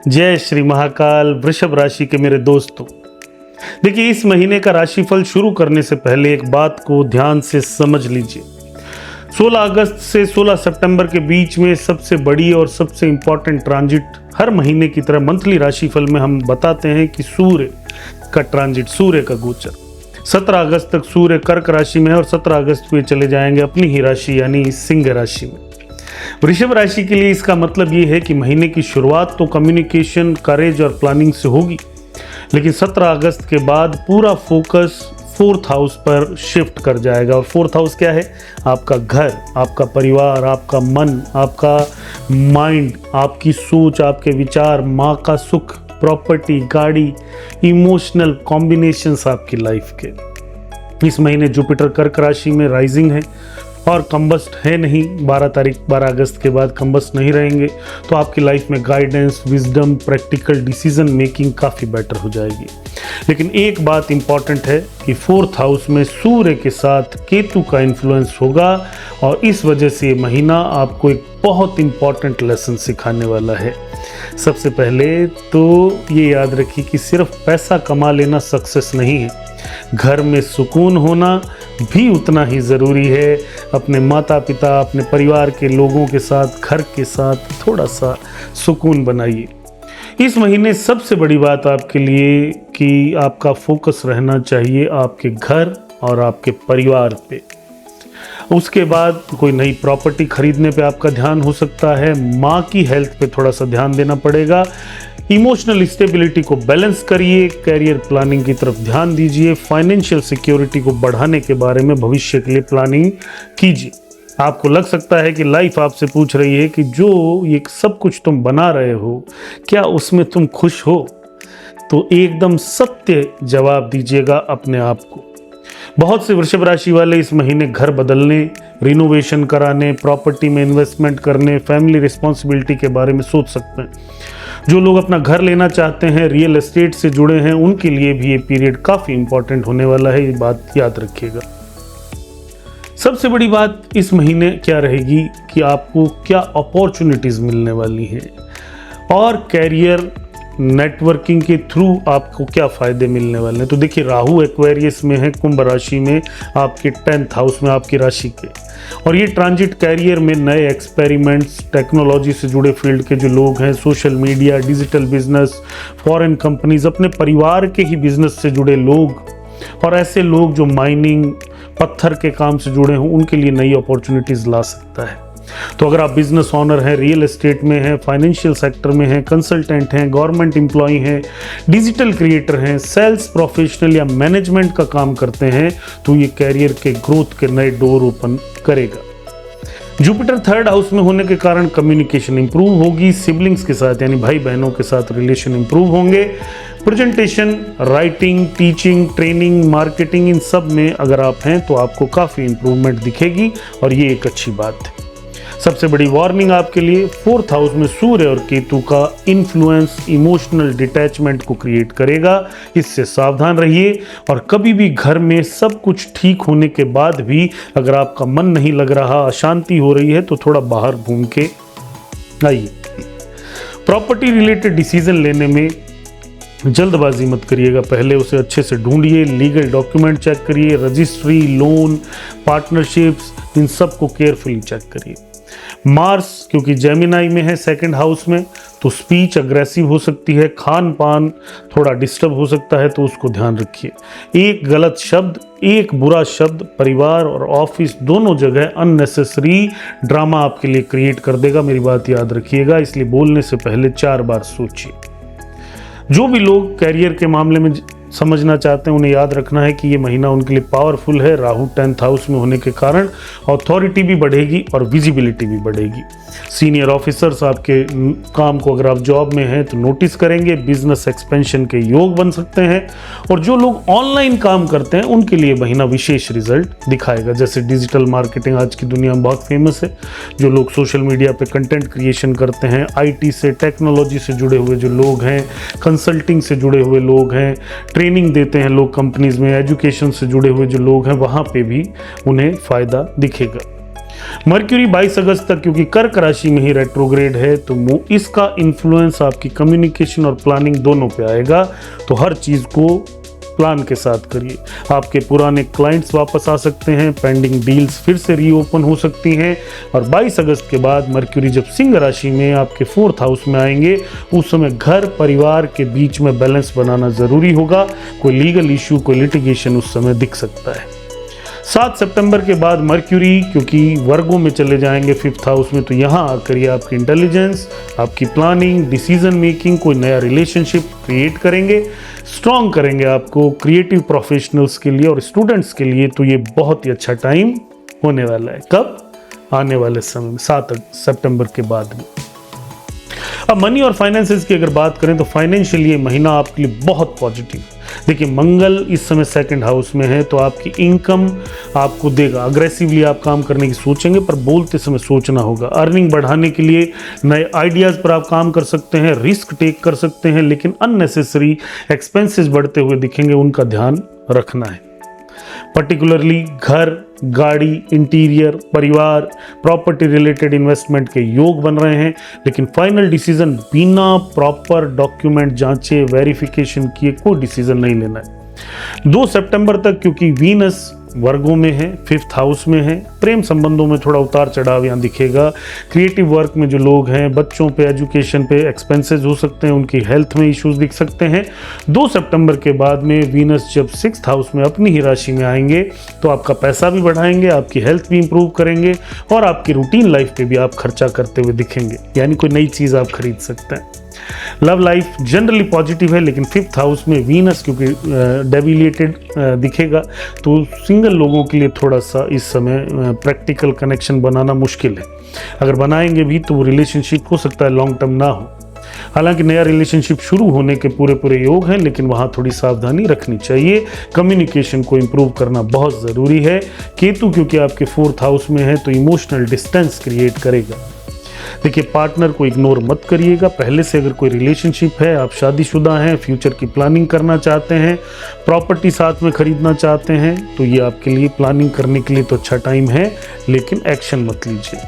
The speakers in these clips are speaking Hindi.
जय श्री महाकाल। वृषभ राशि के मेरे दोस्तों, देखिए इस महीने का राशिफल शुरू करने से पहले एक बात को ध्यान से समझ लीजिए। 16 अगस्त से 16 सितंबर के बीच में सबसे बड़ी और सबसे इंपॉर्टेंट ट्रांजिट हर महीने की तरह मंथली राशिफल में हम बताते हैं कि सूर्य का ट्रांजिट, सूर्य का गोचर 17 अगस्त तक सूर्य कर्क राशि में है और 17 अगस्त को ये चले जाएंगे अपनी ही राशि यानी सिंह राशि में। वृषभ राशि के लिए इसका मतलब ये है कि महीने की शुरुआत तो कम्युनिकेशन, करेज और प्लानिंग से होगी, लेकिन 17 अगस्त के बाद पूरा फोकस 4th हाउस पर शिफ्ट कर जाएगा। और 4th हाउस क्या है? आपका घर, आपका परिवार, आपका मन, आपका माइंड, आपकी सोच, आपके विचार, माँ का सुख, प्रॉपर्टी, गाड़ी, इमोशनल कॉम्बिनेशंस आपकी लाइफ के। इस महीने जुपिटर कर्क राशि में राइजिंग है और कंबस्ट है नहीं। 12 अगस्त के बाद कंबस्ट नहीं रहेंगे, तो आपकी लाइफ में guidance, wisdom, practical decision making काफ़ी बेटर हो जाएगी। लेकिन एक बात इंपॉर्टेंट है कि 4th हाउस में सूर्य के साथ केतु का इन्फ्लुएंस होगा और इस वजह से ये महीना आपको एक बहुत इंपॉर्टेंट लेसन सिखाने वाला है। सबसे पहले तो ये याद रखिए कि सिर्फ पैसा कमा लेना सक्सेस नहीं है, घर में सुकून होना भी उतना ही ज़रूरी है। अपने माता पिता, अपने परिवार के लोगों के साथ, घर के साथ थोड़ा सा सुकून बनाइए। इस महीने सबसे बड़ी बात आपके लिए कि आपका फोकस रहना चाहिए आपके घर और आपके परिवार पे। उसके बाद कोई नई प्रॉपर्टी खरीदने पे आपका ध्यान हो सकता है। माँ की हेल्थ पे थोड़ा सा ध्यान देना पड़ेगा। इमोशनल स्टेबिलिटी को बैलेंस करिए, कैरियर प्लानिंग की तरफ ध्यान दीजिए, फाइनेंशियल सिक्योरिटी को बढ़ाने के बारे में भविष्य के लिए प्लानिंग कीजिए। आपको लग सकता है कि लाइफ आपसे पूछ रही है कि जो ये सब कुछ तुम बना रहे हो, क्या उसमें तुम खुश हो? तो एकदम सत्य जवाब दीजिएगा अपने आप को। बहुत से वृषभ राशि वाले इस महीने घर बदलने, रिनोवेशन कराने, प्रॉपर्टी में इन्वेस्टमेंट करने, फैमिली रिस्पॉन्सिबिलिटी के बारे में सोच सकते हैं। जो लोग अपना घर लेना चाहते हैं, रियल एस्टेट से जुड़े हैं, उनके लिए भी ये पीरियड काफ़ी इंपॉर्टेंट होने वाला है, ये बात याद रखिएगा। सबसे बड़ी बात इस महीने क्या रहेगी कि आपको क्या अपॉर्चुनिटीज़ मिलने वाली हैं और कैरियर नेटवर्किंग के थ्रू आपको क्या फ़ायदे मिलने वाले हैं। तो देखिए, राहु एक्वेरियस में है, कुंभ राशि में, आपके 10th हाउस में आपकी राशि के, और ये ट्रांजिट कैरियर में नए एक्सपेरिमेंट्स, टेक्नोलॉजी से जुड़े फील्ड के जो लोग हैं, social media, digital business, foreign companies, अपने परिवार के ही बिजनेस से जुड़े लोग और ऐसे लोग जो माइनिंग, पत्थर के काम से जुड़े हों, उनके लिए नई अपॉर्चुनिटीज़ ला सकता है। तो अगर आप बिजनेस ओनर हैं, रियल एस्टेट में हैं, फाइनेंशियल सेक्टर में हैं, कंसल्टेंट हैं, गवर्नमेंट एम्प्लॉय हैं, डिजिटल क्रिएटर हैं, सेल्स प्रोफेशनल या मैनेजमेंट का काम करते हैं, तो ये कैरियर के ग्रोथ के नए डोर ओपन करेगा। जुपिटर 3rd हाउस में होने के कारण कम्युनिकेशन इंप्रूव होगी, सिबलिंग्स के साथ यानी भाई बहनों के साथ रिलेशन इंप्रूव होंगे। Presentation, writing, teaching, training, marketing, इन सब में अगर आप हैं तो आपको काफ़ी इंप्रूवमेंट दिखेगी और ये एक अच्छी बात है। सबसे बड़ी वार्निंग आपके लिए, 4th हाउस में सूर्य और केतु का इन्फ्लुएंस इमोशनल डिटैचमेंट को क्रिएट करेगा, इससे सावधान रहिए। और कभी भी घर में सब कुछ ठीक होने के बाद भी अगर आपका मन नहीं लग रहा, अशांति हो रही है, तो थोड़ा बाहर घूम के आइए। प्रॉपर्टी रिलेटेड डिसीजन लेने में जल्दबाजी मत करिएगा, पहले उसे अच्छे से ढूंढिए, लीगल डॉक्यूमेंट चेक करिए, रजिस्ट्री, लोन, पार्टनरशिप्स, इन सब को केयरफुली चेक करिए। मार्स क्योंकि जेमिनाई में है 2nd हाउस में, तो स्पीच अग्रेसिव हो सकती है, खान पान थोड़ा डिस्टर्ब हो सकता है, तो उसको ध्यान रखिए। एक गलत शब्द, एक बुरा शब्द परिवार और ऑफिस दोनों जगह अननेसेसरी ड्रामा आपके लिए क्रिएट कर देगा, मेरी बात याद रखिएगा। इसलिए बोलने से पहले 4 बार सोचिए। जो भी लोग कैरियर के मामले में समझना चाहते हैं, उन्हें याद रखना है कि ये महीना उनके लिए पावरफुल है। राहु 10th हाउस में होने के कारण अथॉरिटी भी बढ़ेगी और विजिबिलिटी भी बढ़ेगी। सीनियर ऑफिसर्स आपके काम को, अगर आप जॉब में हैं तो नोटिस करेंगे, बिजनेस एक्सपेंशन के योग बन सकते हैं। और जो लोग ऑनलाइन काम करते हैं उनके लिए महीना विशेष रिजल्ट दिखाएगा, जैसे डिजिटल मार्केटिंग आज की दुनिया में बहुत फेमस है। जो लोग सोशल मीडिया पे कंटेंट क्रिएशन करते हैं, IT से, टेक्नोलॉजी से जुड़े हुए जो लोग हैं, कंसल्टिंग से जुड़े हुए लोग हैं, ट्रेनिंग देते हैं लोग कंपनीज में, एजुकेशन से जुड़े हुए जो लोग हैं, वहाँ पे भी उन्हें फ़ायदा दिखेगा। मर्क्यूरी 22 अगस्त तक क्योंकि कर्क राशि में ही रेट्रोग्रेड है तो इसका इन्फ्लुएंस आपकी कम्युनिकेशन और प्लानिंग दोनों पे आएगा। तो हर चीज़ को प्लान के साथ करिए। आपके पुराने क्लाइंट्स वापस आ सकते हैं, पेंडिंग डील्स फिर से रीओपन हो सकती हैं। और 22 अगस्त के बाद मर्क्यूरी जब सिंह राशि में आपके 4th हाउस में आएंगे उस समय घर परिवार के बीच में बैलेंस बनाना ज़रूरी होगा। कोई लीगल इशू, कोई लिटिगेशन उस समय दिख सकता है। 7 सितंबर के बाद मर्क्यूरी क्योंकि वर्गों में चले जाएंगे 5th हाउस में, तो यहाँ आकर ये आपकी इंटेलिजेंस, आपकी प्लानिंग, डिसीजन मेकिंग, कोई नया रिलेशनशिप क्रिएट करेंगे, स्ट्रॉन्ग करेंगे आपको क्रिएटिव प्रोफेशनल्स के लिए और स्टूडेंट्स के लिए। तो ये बहुत ही अच्छा टाइम होने वाला है। कब? आने वाले समय में 7 सितंबर के बाद में। अब मनी और फाइनेंसेस की अगर बात करें तो फाइनेंशियल ये महीना आपके लिए बहुत पॉजिटिव। देखिए मंगल इस समय 2nd हाउस में है तो आपकी इनकम आपको देगा। अग्रेसिवली आप काम करने की सोचेंगे पर बोलते समय सोचना होगा। अर्निंग बढ़ाने के लिए नए आइडियाज़ पर आप काम कर सकते हैं, रिस्क टेक कर सकते हैं, लेकिन अननेसेसरी एक्सपेंसेस बढ़ते हुए दिखेंगे, उनका ध्यान रखना है। पर्टिकुलरली घर, गाड़ी, इंटीरियर, परिवार, प्रॉपर्टी रिलेटेड इन्वेस्टमेंट के योग बन रहे हैं, लेकिन फाइनल डिसीजन बिना प्रॉपर डॉक्यूमेंट जांचे, वेरिफिकेशन किए कोई डिसीजन नहीं लेना है। 2 सितंबर तक क्योंकि वीनस वर्गों में है, 5th हाउस में है, प्रेम संबंधों में थोड़ा उतार चढ़ाव यहाँ दिखेगा। क्रिएटिव वर्क में जो लोग हैं, बच्चों पे, एजुकेशन पे एक्सपेंसेस हो सकते हैं, उनकी हेल्थ में इश्यूज दिख सकते हैं। 2 सितंबर के बाद में वीनस जब 6th हाउस में अपनी ही राशि में आएंगे तो आपका पैसा भी बढ़ाएंगे, आपकी हेल्थ भी इंप्रूव करेंगे और आपकी रूटीन लाइफ पे भी आप खर्चा करते हुए दिखेंगे, यानी कोई नई चीज़ आप खरीद सकते हैं। लव लाइफ जनरली पॉजिटिव है, लेकिन 5th हाउस में वीनस क्योंकि डेविएटेड दिखेगा तो सिंगल लोगों के लिए थोड़ा सा इस समय प्रैक्टिकल कनेक्शन बनाना मुश्किल है। अगर बनाएंगे भी तो वो रिलेशनशिप हो सकता है लॉन्ग टर्म ना हो। हालांकि नया रिलेशनशिप शुरू होने के पूरे योग हैं, लेकिन वहाँ थोड़ी सावधानी रखनी चाहिए। कम्युनिकेशन को इम्प्रूव करना बहुत ज़रूरी है। केतु क्योंकि आपके 4th हाउस में है तो इमोशनल डिस्टेंस क्रिएट करेगा। देखिए पार्टनर को इग्नोर मत करिएगा। पहले से अगर कोई रिलेशनशिप है, आप शादीशुदा हैं, फ्यूचर की प्लानिंग करना चाहते हैं, प्रॉपर्टी साथ में खरीदना चाहते हैं तो ये आपके लिए प्लानिंग करने के लिए तो अच्छा टाइम है, लेकिन एक्शन मत लीजिए।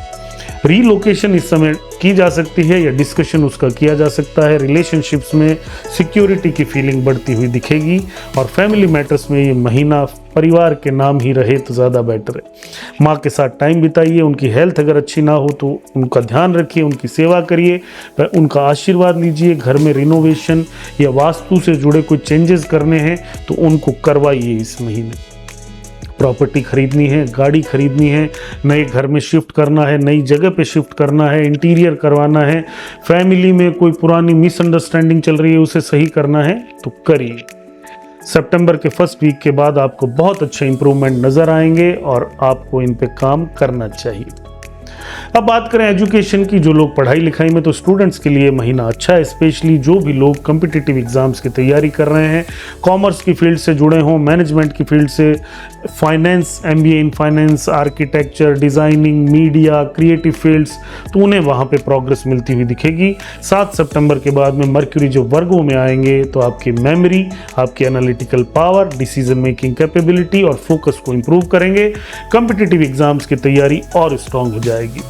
रीलोकेशन इस समय की जा सकती है या डिस्कशन उसका किया जा सकता है। रिलेशनशिप्स में सिक्योरिटी की फीलिंग बढ़ती हुई दिखेगी और फैमिली मैटर्स में ये महीना परिवार के नाम ही रहे तो ज़्यादा बेटर है। माँ के साथ टाइम बिताइए, उनकी हेल्थ अगर अच्छी ना हो तो उनका ध्यान रखिए, उनकी सेवा करिए, उनका आशीर्वाद लीजिए। घर में रिनोवेशन या वास्तु से जुड़े कोई चेंजेस करने हैं तो उनको करवाइए इस महीने। प्रॉपर्टी खरीदनी है, गाड़ी खरीदनी है, नए घर में शिफ्ट करना है, नई जगह पे शिफ्ट करना है, इंटीरियर करवाना है, फैमिली में कोई पुरानी मिसअंडरस्टैंडिंग चल रही है उसे सही करना है तो करिए। सितंबर के 1st वीक के बाद आपको बहुत अच्छे इंप्रूवमेंट नज़र आएंगे और आपको इन पे काम करना चाहिए। अब बात करें एजुकेशन की, जो लोग पढ़ाई लिखाई में, तो स्टूडेंट्स के लिए महीना अच्छा है, स्पेशली जो भी लोग कॉम्पिटिटिव एग्जाम्स की तैयारी कर रहे हैं, कॉमर्स की फील्ड से जुड़े हों, मैनेजमेंट की फील्ड से, finance, MBA in finance, architecture, designing, media, creative fields, तो उन्हें वहाँ पे प्रोग्रेस मिलती हुई दिखेगी। 7 सितंबर के बाद में मर्क्यूरी जो वर्गों में आएंगे तो आपकी मेमोरी, आपकी analytical power, decision making capability और फोकस को इम्प्रूव करेंगे। कॉम्पिटिटिव एग्जाम्स की तैयारी और स्ट्रॉन्ग हो जाएगी।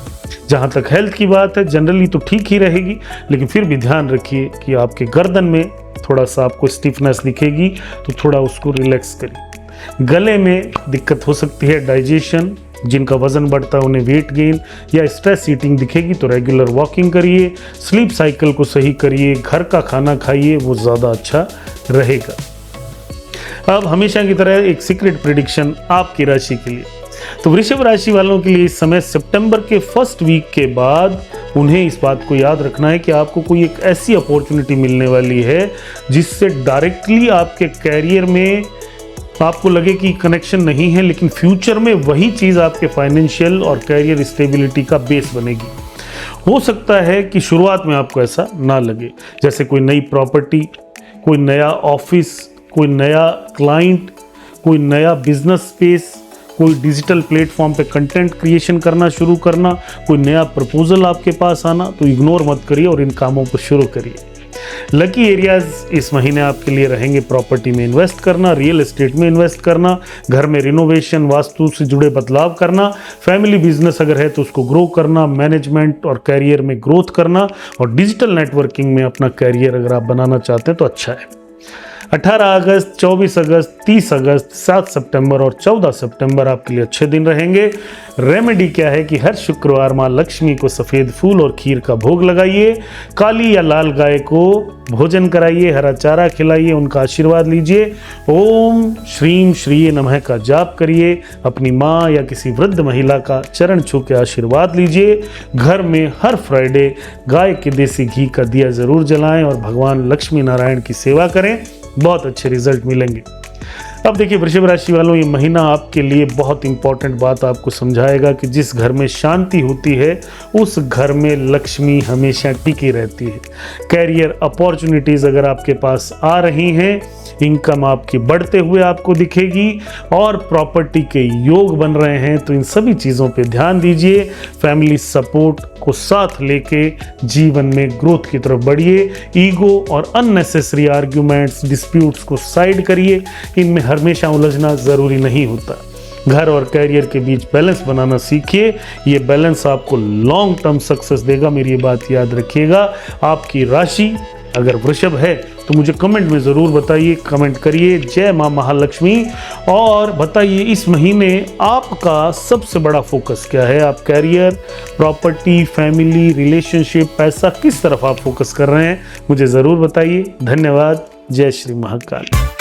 जहाँ तक हेल्थ की बात है जनरली तो ठीक ही रहेगी, लेकिन फिर भी ध्यान रखिए कि आपके गर्दन में थोड़ा सा आपको स्टिफनेस दिखेगी तो थोड़ा उसको रिलैक्स करिए। गले में दिक्कत हो सकती है, डाइजेशन, जिनका वजन बढ़ता है उन्हें वेट गेन या स्ट्रेस ईटिंग दिखेगी तो रेगुलर वॉकिंग करिए। स्लीप साइकिल को सही करिए, घर का खाना खाइए, वो ज़्यादा अच्छा रहेगा। अब हमेशा की तरह एक सीक्रेट प्रेडिक्शन आपकी राशि के लिए, तो वृषभ राशि वालों के लिए इस समय सितंबर के 1st वीक के बाद उन्हें इस बात को याद रखना है कि आपको कोई एक ऐसी अपॉर्चुनिटी मिलने वाली है जिससे डायरेक्टली आपके कैरियर में आपको लगे कि कनेक्शन नहीं है, लेकिन फ्यूचर में वही चीज़ आपके फाइनेंशियल और कैरियर स्टेबिलिटी का बेस बनेगी। हो सकता है कि शुरुआत में आपको ऐसा ना लगे, जैसे कोई नई प्रॉपर्टी, कोई नया ऑफिस, कोई नया क्लाइंट, कोई नया बिजनेस स्पेस, कोई डिजिटल प्लेटफॉर्म पे कंटेंट क्रिएशन करना शुरू करना, कोई नया प्रपोजल आपके पास आना, तो इग्नोर मत करिए और इन कामों पर शुरू करिए। लकी एरियाज इस महीने आपके लिए रहेंगे प्रॉपर्टी में इन्वेस्ट करना, रियल एस्टेट में इन्वेस्ट करना, घर में रिनोवेशन, वास्तु से जुड़े बदलाव करना, फैमिली बिजनेस अगर है तो उसको ग्रो करना, मैनेजमेंट और कैरियर में ग्रोथ करना, और डिजिटल नेटवर्किंग में अपना कैरियर अगर आप बनाना चाहते हैं तो अच्छा है। 18 अगस्त, 24 अगस्त, 30 अगस्त, 7 सितंबर और 14 सितंबर आपके लिए अच्छे दिन रहेंगे। रेमेडी क्या है कि हर शुक्रवार माँ लक्ष्मी को सफ़ेद फूल और खीर का भोग लगाइए, काली या लाल गाय को भोजन कराइए, हरा चारा खिलाइए, उनका आशीर्वाद लीजिए, ओम श्रीम श्रीये नमः का जाप करिए, अपनी माँ या किसी वृद्ध महिला का चरण छू के आशीर्वाद लीजिए। घर में हर फ्राइडे गाय के देसी घी का दिया ज़रूर जलाएं और भगवान लक्ष्मी नारायण की सेवा करें, बहुत अच्छे रिजल्ट मिलेंगे। अब देखिए वृषभ राशि वालों, ये महीना आपके लिए बहुत इंपॉर्टेंट बात आपको समझाएगा कि जिस घर में शांति होती है उस घर में लक्ष्मी हमेशा टिकी रहती है। कैरियर अपॉर्चुनिटीज अगर आपके पास आ रही हैं, इनकम आपकी बढ़ते हुए आपको दिखेगी और प्रॉपर्टी के योग बन रहे हैं, तो इन सभी चीज़ों पे ध्यान दीजिए। फैमिली सपोर्ट को साथ लेके जीवन में ग्रोथ की तरफ बढ़िए। ईगो और अननेसेसरी आर्ग्यूमेंट्स, डिस्प्यूट्स को साइड करिए, इनमें हमेशा उलझना ज़रूरी नहीं होता। घर और कैरियर के बीच बैलेंस बनाना सीखिए, ये बैलेंस आपको लॉन्ग टर्म सक्सेस देगा, मेरी ये बात याद रखिएगा। आपकी राशि अगर वृषभ है तो मुझे कमेंट में ज़रूर बताइए, कमेंट करिए जय माँ महालक्ष्मी, और बताइए इस महीने आपका सबसे बड़ा फोकस क्या है। आप कैरियर, प्रॉपर्टी, फैमिली, रिलेशनशिप, पैसा, किस तरफ आप फोकस कर रहे हैं, मुझे ज़रूर बताइए। धन्यवाद। जय श्री महाकाल।